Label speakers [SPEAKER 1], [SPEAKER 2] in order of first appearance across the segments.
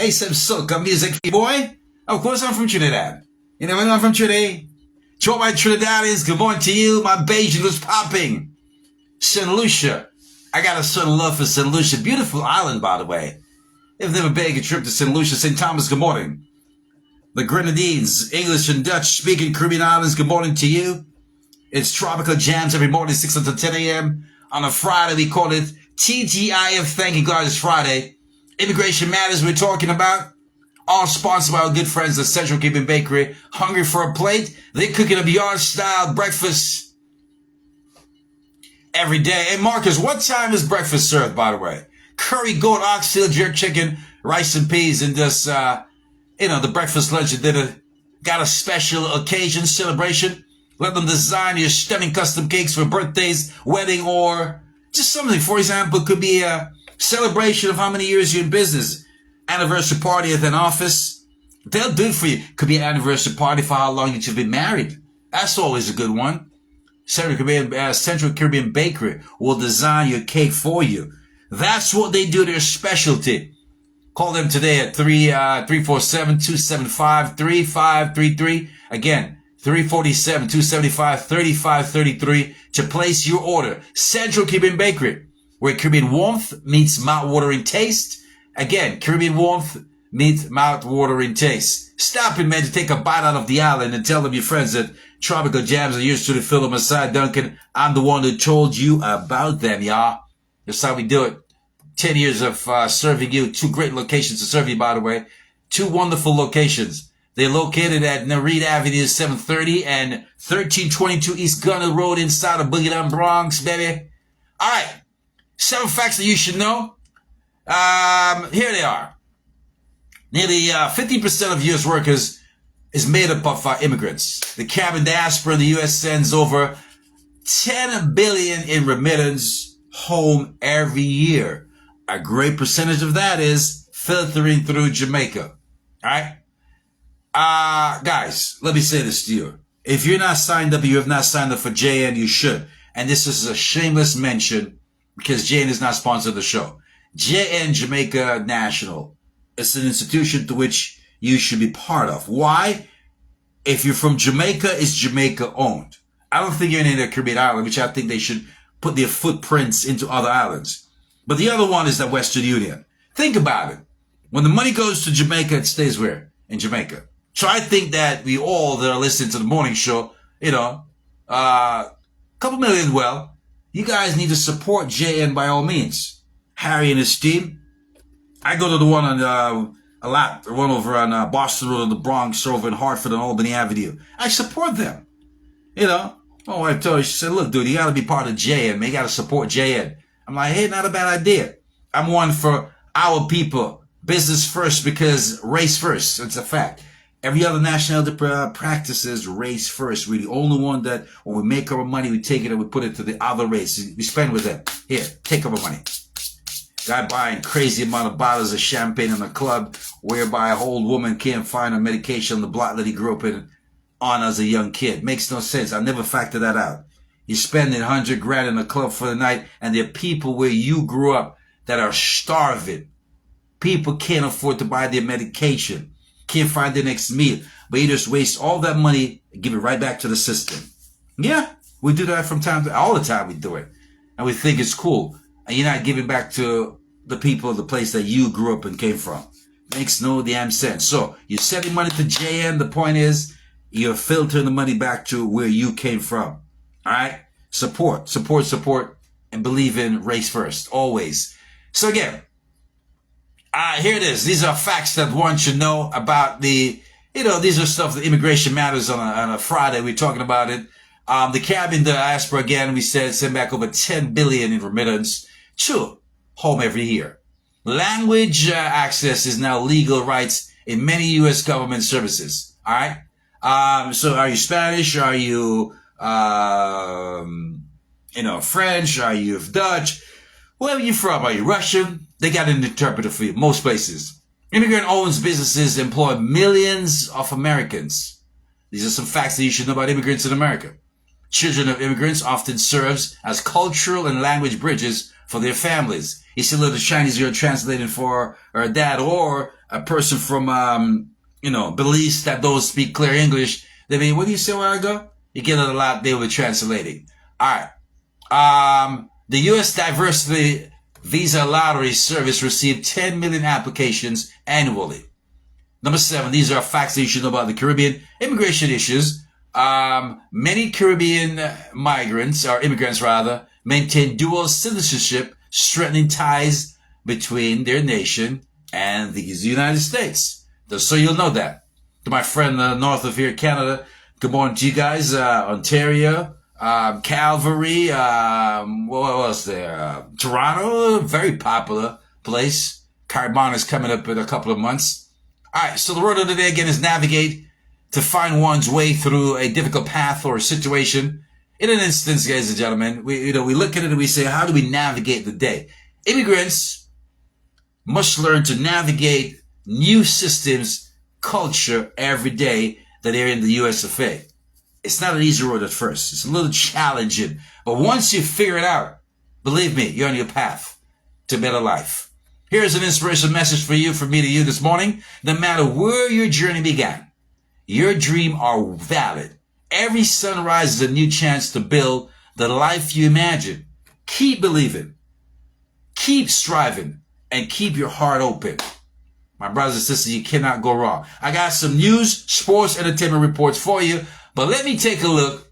[SPEAKER 1] Hey, some soca music, boy. Of course, I'm from Trinidad. You never know I'm from Trinidad. To all my Trinidadians, good morning to you. My Bajan was popping. St. Lucia. I got a certain love for St. Lucia. Beautiful island, by the way. If never been a trip to St. Lucia, St. Thomas, good morning. The Grenadines, English and Dutch speaking Caribbean islands, good morning to you. It's Tropical Jamz every morning, 6 until 10 a.m. On a Friday, we call it TGIF. Thank you, God, it's Friday. Immigration matters we're talking about. All sponsored by our good friends at Central Caribbean Bakery. Hungry for a plate? They're cooking a yard-style breakfast every day. Hey, Marcus, what time is breakfast served, by the way? Curry, goat, oxtail, jerk chicken, rice and peas, and just, the breakfast, lunch, and dinner. Got a special occasion, celebration? Let them design your stunning custom cakes for birthdays, wedding, or just something. For example, it could be a celebration of how many years you're in business. Anniversary party at an office. They'll do it for you. Could be an anniversary party for how long you've been married. That's always a good one. Central Caribbean Bakery will design your cake for you. That's what they do, their specialty. Call them today at 347-275-3533. Again, 347-275-3533 to place your order. Central Caribbean Bakery, where Caribbean warmth meets mouth-watering taste. Again, Caribbean warmth meets mouth-watering taste. Stop it, man, to take a bite out of the island and tell them your friends that Tropical Jamz are used to the film aside. Duncan, I'm the one who told you about them, y'all. That's how we do it. 10 years of serving you. 2 great locations to serve you, by the way. 2 wonderful locations. They're located at Nareed Avenue 730 and 1322 East Gunner Road inside of Boogie Down Bronx, baby. All right. 7 facts that you should know. Here they are. Nearly 50% of U.S. workers is made up of immigrants. The Caribbean diaspora in the U.S. sends over $10 billion in remittance home every year. A great percentage of that is filtering through Jamaica. All right? Guys, let me say this to you. If you're not signed up, you have not signed up for JN, you should. And this is a shameless mention because JN is not sponsored the show. JN Jamaica National. It's an institution to which you should be part of. Why? If you're from Jamaica, it's Jamaica owned. I don't think you're in any Caribbean island, which I think they should put their footprints into other islands. But the other one is the Western Union. Think about it. When the money goes to Jamaica, it stays where? In Jamaica. So I think that we all that are listening to the morning show, couple million, well, you guys need to support JN by all means. Harry and his team. I go to the one on, the one over on Boston Road in the Bronx, over in Hartford and Albany Avenue. I support them. My wife told me, she said, look, dude, you got to be part of JN, man. You got to support JN. I'm like, hey, not a bad idea. I'm one for our people. Business first because race first. It's a fact. Every other nationality practices race first. We're the only one that when we make our money, we take it and we put it to the other race. We spend with them. Here, take our money. Guy buying crazy amount of bottles of champagne in a club whereby a old woman can't find a medication on the block that he grew up on as a young kid. Makes no sense. I never factored that out. You're spending $100,000 in a club for the night, and there are people where you grew up that are starving. People can't afford to buy their medication, can't find their next meal, but you just waste all that money and give it right back to the system. Yeah, we do that from all the time we do it. And we think it's cool. And you're not giving back to the people of the place that you grew up and came from. Makes no damn sense. So you're sending money to JN. The point is you're filtering the money back to where you came from. All right? Support, and believe in race first, always. So again, here it is. These are facts that one should know about these are stuff that immigration matters on a Friday. We're talking about it. The Caribbean diaspora, again, we said, send back over $10 billion in remittance to home every year. Language access is now legal rights in many U.S. government services. All right? So are you Spanish? Are you, French? Are you Dutch? Where are you from? Are you Russian? They got an interpreter for you, most places. Immigrant-owned businesses employ millions of Americans. These are some facts that you should know about immigrants in America. Children of immigrants often serves as cultural and language bridges for their families. You see a little Chinese girl translating for her dad, or a person from, Belize that don't speak clear English. They mean, what do you say a while ago? You get it a lot, they will be translating. All right. The U.S. Diversity Visa Lottery Service received 10 million applications annually. Number 7, these are facts that you should know about the Caribbean immigration issues. Many Caribbean immigrants rather, maintain dual citizenship, strengthening ties between their nation and the United States. Just so you'll know that. To my friend north of here, Canada, good morning to you guys. Ontario, Calgary, what else there? Toronto, very popular place. Carbon is coming up in a couple of months. All right, so the word of the day again is navigate, to find one's way through a difficult path or situation. In an instance, guys and gentlemen, we look at it and we say, how do we navigate the day? Immigrants must learn to navigate new systems, culture every day that they're in the US of A. It's not an easy road at first. It's a little challenging. But once you figure it out, believe me, you're on your path to a better life. Here's an inspirational message for you, from me to you this morning. No matter where your journey began, your dreams are valid. Every sunrise is a new chance to build the life you imagine. Keep believing, keep striving, and keep your heart open. My brothers and sisters, you cannot go wrong. I got some news, sports, entertainment reports for you, but let me take a look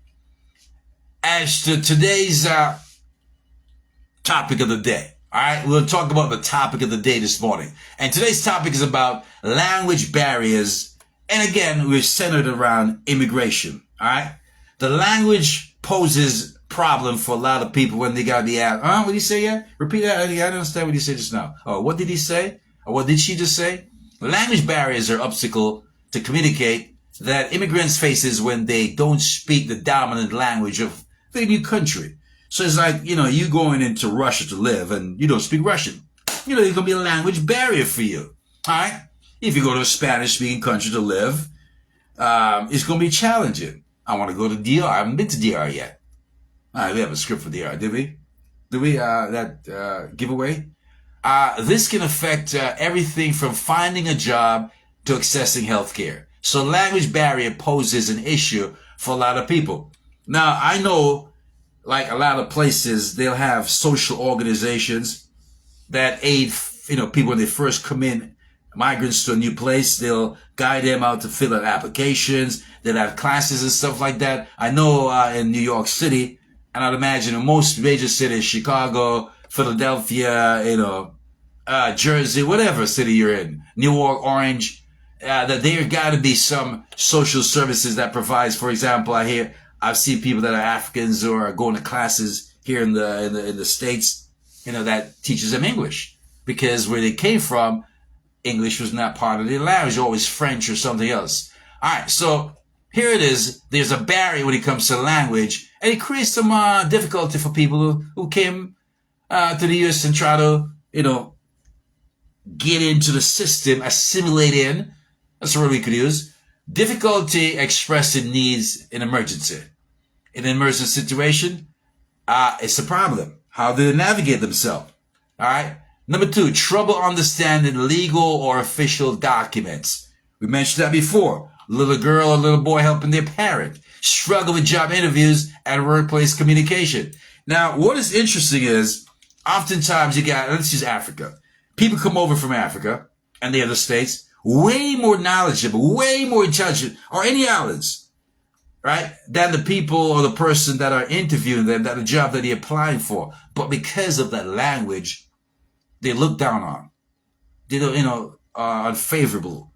[SPEAKER 1] as to today's topic of the day. All right, we'll talk about the topic of the day this morning. And today's topic is about language barriers. And again, we're centered around immigration. All right, the language poses problem for a lot of people when they got to be asked, what did he say yet? Repeat that. I didn't understand what he said just now. Oh, what did he say? Or what did she just say? Language barriers are obstacle to communicate that immigrants faces when they don't speak the dominant language of the new country. So it's like, you going into Russia to live and you don't speak Russian. There's going to be a language barrier for you. All right. If you go to a Spanish speaking country to live, it's going to be challenging. I want to go to DR. I haven't been to DR yet. All right. We have a script for DR. Did we? That giveaway? This can affect everything from finding a job to accessing healthcare. So language barrier poses an issue for a lot of people. Now, I know, like a lot of places, they'll have social organizations that aid, people when they first come in, migrants to a new place. They'll guide them out to fill out applications. They'll have classes and stuff like that. I know in New York City, and I'd imagine in most major cities, Chicago, Philadelphia, Jersey, whatever city you're in, Newark, Orange, that there got to be some social services that provides. For example, I've seen people that are Africans or are going to classes here in the States, that teaches them English, because where they came from, English was not part of their language, always French or something else. All right, so here it is. There's a barrier when it comes to language, and it creates some difficulty for people who came to the U.S. and try to, get into the system, assimilate in. That's a word we could use. Difficulty expressing needs in emergency. In an emergency situation, it's a problem. How do they navigate themselves? All right. Number 2, trouble understanding legal or official documents. We mentioned that before. Little girl or little boy helping their parent. Struggle with job interviews and workplace communication. Now, what is interesting is, oftentimes let's use Africa. People come over from Africa and the other states, way more knowledgeable, way more intelligent, or any islands, right, than the people or the person that are interviewing them, that the job that they're applying for. But because of that language, they look down on. They don't, unfavorable.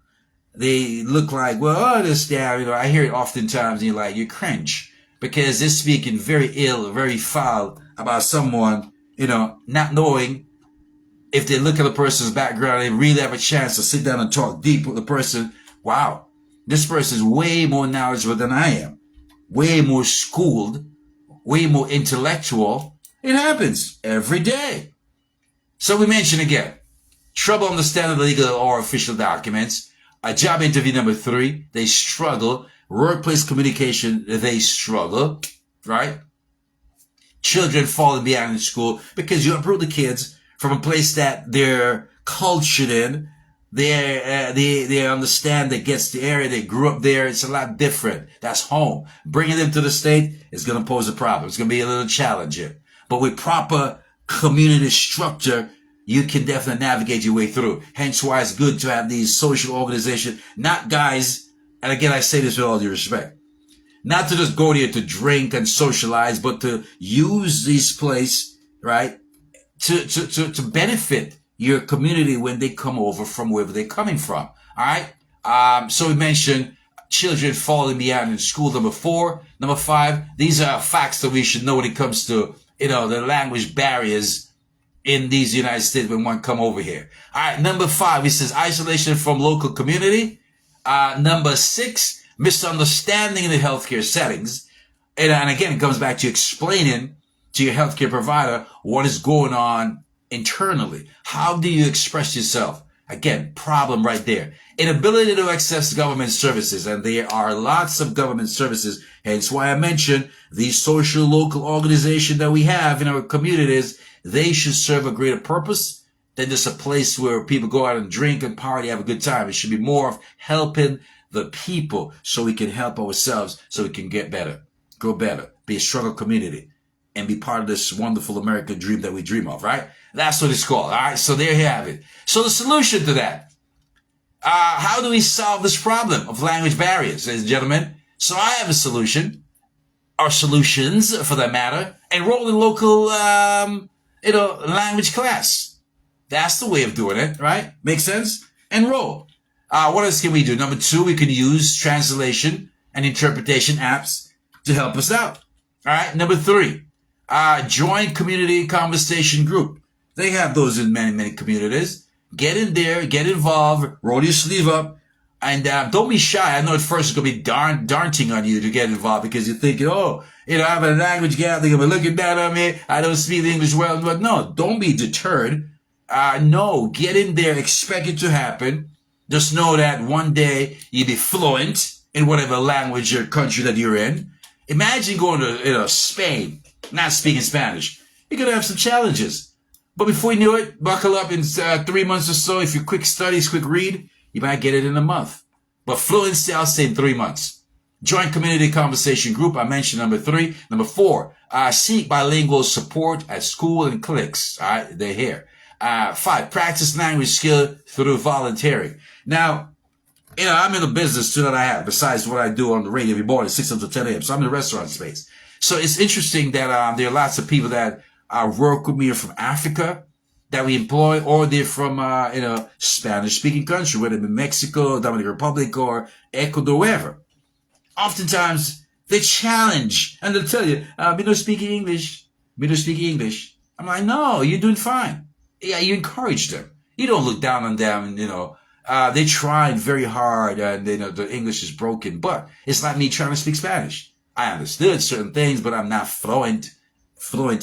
[SPEAKER 1] They look like, this guy, I hear it oftentimes, and you cringe, because they're speaking very ill, very foul about someone, not knowing if they look at a person's background, they really have a chance to sit down and talk deep with the person. Wow, this person is way more knowledgeable than I am, way more schooled, way more intellectual. It happens every day. So we mention again, trouble understanding the legal or official documents. A job interview number 3, they struggle. Workplace communication, they struggle, right? children falling behind in school, because you uproot the kids from a place that they're cultured in. They understand, they gets the area, they grew up there. It's a lot different. That's home. Bringing them to the state is going to pose a problem. It's going to be a little challenging. But with proper community structure, you can definitely navigate your way through. Hence why it's good to have these social organizations, not guys, and again, I say this with all due respect, not to just go there to drink and socialize, but to use this place, right, to benefit your community when they come over from wherever they're coming from. All right. So we mentioned children falling behind in school. Number 4. Number 5. These are facts that we should know when it comes to, the language barriers in these United States when one come over here. All right. Number 5, it says isolation from local community. Number 6, misunderstanding in the healthcare settings. And again, it comes back to explaining to your healthcare provider what is going on internally. How do you express yourself? Again, problem right there. Inability to access government services. And there are lots of government services. Hence why I mentioned these social local organizations that we have in our communities. They should serve a greater purpose than just a place where people go out and drink and party, have a good time. It should be more of helping the people so we can help ourselves, so we can get better, grow better, be a stronger community, and be part of this wonderful American dream that we dream of, right? That's what it's called. All right. So there you have it. So the solution to that, how do we solve this problem of language barriers, ladies and gentlemen? So I have a solution, or solutions for that matter. Enroll in local, language class. That's the way of doing it, right? Makes sense? Enroll. What else can we do? Number 2, we can use translation and interpretation apps to help us out. All right. Number 3, join community conversation group. They have those in many, many communities. Get in there, get involved, roll your sleeve up, and don't be shy. I know at first it's going to be daunting on you to get involved because you're thinking, I have a language gap. They're going to be looking down on me. I don't speak the English well. But no, don't be deterred. No, get in there. Expect it to happen. Just know that one day you'll be fluent in whatever language or country that you're in. Imagine going to Spain, not speaking Spanish. You're going to have some challenges. But before you knew it, buckle up in 3 months or so. If you quick studies, quick read, you might get it in a month. But fluency, I'll say in 3 months. Join community conversation group. I mentioned number 3. Number 4, seek bilingual support at school and cliques. All right, they're here. 5, practice language skill through volunteering. Now, I'm in the business too that I have, besides what I do on the radio every morning, 6 to 10 a.m. So I'm in the restaurant space. So it's interesting that there are lots of people that work with me from Africa that we employ, or they're from, Spanish-speaking country, whether it be Mexico, Dominican Republic, or Ecuador, wherever. Oftentimes, they challenge, and they'll tell you, me don't speak English. Me don't speak English. I'm like, no, you're doing fine. Yeah, you encourage them. You don't look down on them, they tried very hard, and, the English is broken, but it's like me trying to speak Spanish. I understood certain things, but I'm not fluent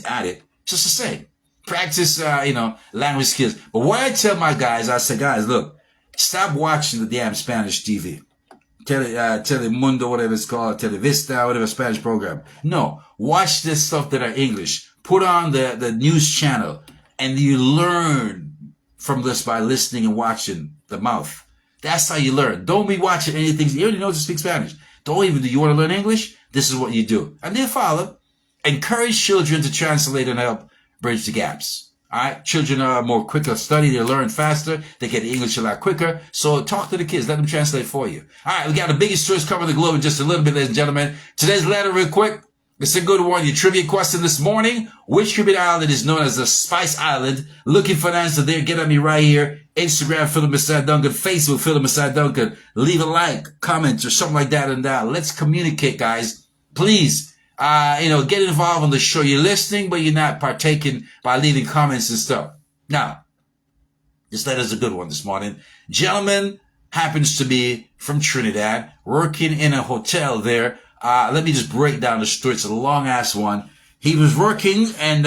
[SPEAKER 1] at it. Just the same. Practice, language skills. But what I tell my guys, I say, guys, look, stop watching the damn Spanish TV. Telemundo, whatever it's called, Televista, whatever Spanish program. No, watch this stuff that are English. Put on the news channel, and you learn from this by listening and watching the mouth. That's how you learn. Don't be watching anything. You already know to speak Spanish. Do you want to learn English? This is what you do. And then follow. Encourage children to translate and help bridge the gaps. All right. Children are more quicker study. They learn faster. They get English a lot quicker. So talk to the kids. Let them translate for you. All right. We got the biggest stories covering the globe in just a little bit, ladies and gentlemen. Today's letter real quick. It's a good one. Your trivia question this morning. Which Caribbean island is known as the Spice Island? Looking for an answer there. Get at me right here. Instagram, Philip Messiah Duncan. Facebook, Philip Messiah Duncan. Leave a like, comment, or something like that. And let's communicate, guys. Please. Get involved on the show. You're listening, but you're not partaking by leaving comments and stuff. Now, this letter's a good one this morning. Gentleman happens to be from Trinidad, working in a hotel there. Let me just break down the story. It's a long-ass one. He was working, and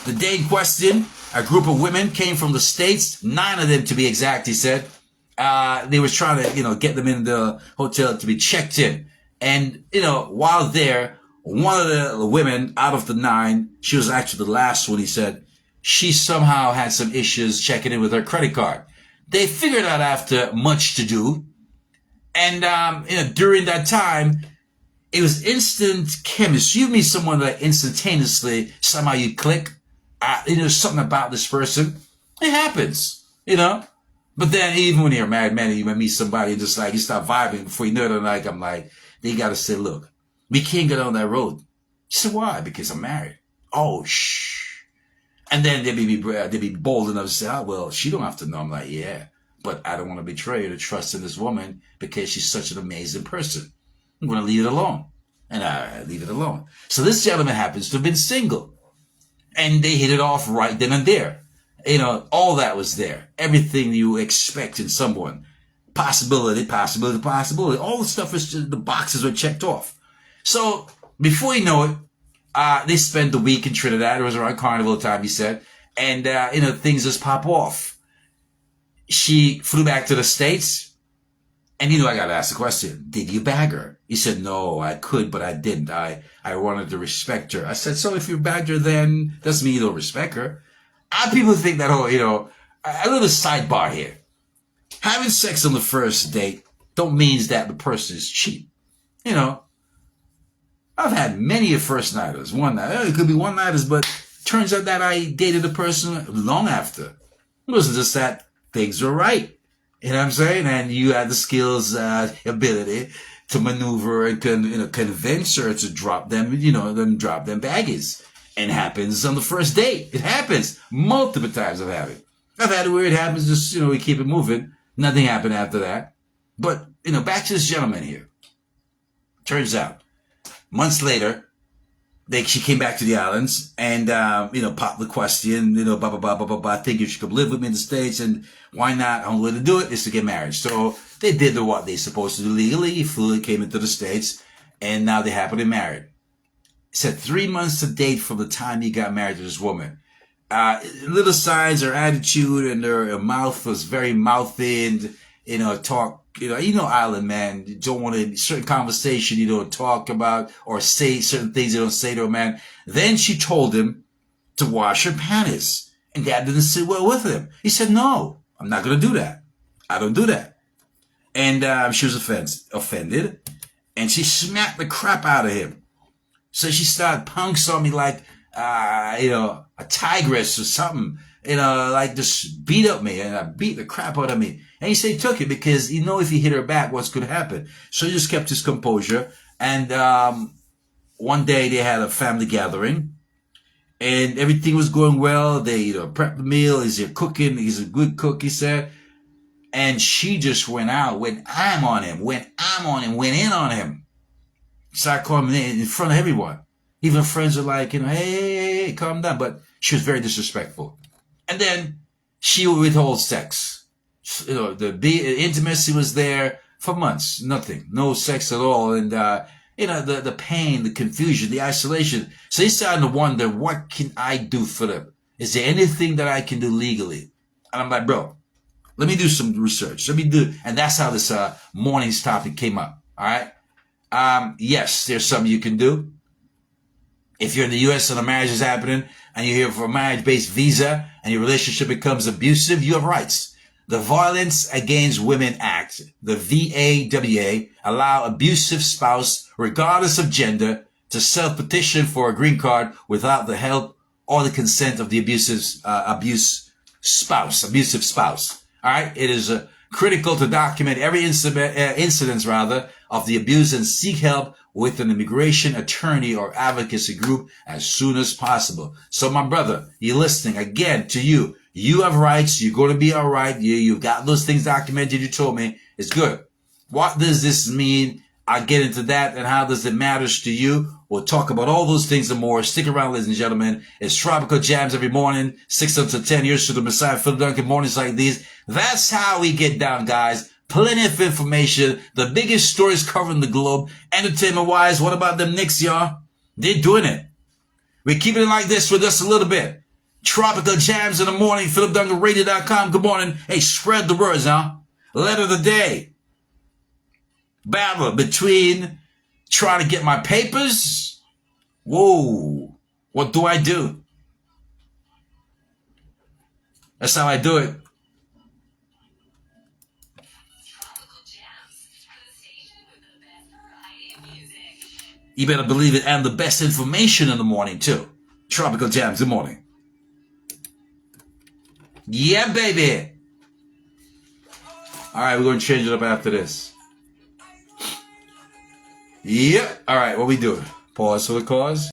[SPEAKER 1] the day in question, a group of women came from the States, 9 of them to be exact, he said. They was trying to, get them in the hotel to be checked in. And, while there, one of the women out of the 9, she was actually the last one, he said, she somehow had some issues checking in with her credit card. They figured out after much to do. And, during that time, it was instant chemistry. You meet someone that instantaneously, somehow you click. Something about this person. It happens, But then even when you're a married man, you might meet somebody and just like, you start vibing before you know it. I'm like, they got to say, look, we can't get on that road. She said, why? Because I'm married. Oh, shh. And then they'd be bold enough to say, oh, well, she don't have to know. I'm like, yeah, but I don't want to betray the trust in this woman because she's such an amazing person. I'm going to leave it alone. And I leave it alone. So this gentleman happens to have been single. And they hit it off right then and there. All that was there. Everything you expect in someone. Possibility. All the stuff is just, the boxes were checked off. So before you know it, they spent the week in Trinidad. It was around carnival time, he said. And, things just pop off. She flew back to the States. And I got to ask the question, did you bag her? He said, no, I could, but I didn't. I wanted to respect her. I said, so if you bagged her, then doesn't mean you don't respect her. People think that, a little sidebar here. Having sex on the first date don't mean that the person is cheap. I've had many first nighters, one night. It could be one nighters, but turns out that I dated a person long after. It wasn't just that things were right. You know what I'm saying? And you had the skills, ability to maneuver and convince her to drop them, drop them baggies. And it happens on the first date. It happens. Multiple times I've had it. I've had it where it happens, just, we keep it moving. Nothing happened after that. But, back to this gentleman here. Turns out, months later, she came back to the islands and, popped the question, blah, blah, blah, blah, blah, blah. I think you should come live with me in the States, and why not? Only way to do it is to get married. So they did what they're supposed to do legally. He flew and came into the States, and now they're happily married. He said 3 months to date from the time he got married to this woman. Little signs, her attitude and her mouth was very mouthy and, talk. Island man, you don't want to, certain conversation you don't talk about or say certain things you don't say to a man. Then she told him to wash her panties. And that didn't sit well with him. He said, no, I'm not going to do that. I don't do that. And she was offended. And she smacked the crap out of him. So she started punks on me like, a tigress or something. Like just beat up me and beat the crap out of me. And he said he took it because if he hit her back, what's going to happen? So he just kept his composure. And one day they had a family gathering and everything was going well. They prepped the meal. He's cooking. He's a good cook, he said. And she just went in on him. Started calling him in front of everyone. Even friends are like, hey, calm down. But she was very disrespectful. And then she would withhold sex. The intimacy was there for months. Nothing. No sex at all. And, the pain, the confusion, the isolation. So he's starting to wonder, what can I do for them? Is there anything that I can do legally? And I'm like, bro, let me do some research. And that's how this morning's topic came up. All right. Yes, there's something you can do. If you're in the U.S. and a marriage is happening and you're here for a marriage-based visa and your relationship becomes abusive, you have rights. The Violence Against Women Act, the VAWA, allow abusive spouse, regardless of gender, to self-petition for a green card without the help or the consent of the abusive spouse. All right. It is critical to document every incident of the abuse and seek help with an immigration attorney or advocacy group as soon as possible. So my brother, you're listening again to you. You have rights. You're going to be all right. You got those things documented. You told me it's good. What does this mean? I'll get into that. And how does it matter to you? We'll talk about all those things and more. Stick around, ladies and gentlemen. It's Tropical Jamz every morning, 6 up to 10 years to the Messiah, Phil Duncan, mornings like these. That's how we get down, guys. Plenty of information. The biggest stories covering the globe. Entertainment-wise, what about them Knicks, y'all? They're doing it. We're keeping it like this with us a little bit. Tropical Jamz in the morning, PhilipDuncanRadio.com. Good morning. Hey, spread the words, huh? Letter of the day. Battle between trying to get my papers Whoa. What do I do? That's how I do it. You better believe it, and the best information in the morning too. Tropical Jamz, good morning. Yeah, baby. All right, we're going to change it up after this. Yep. All right, what we doing? Pause for the cause.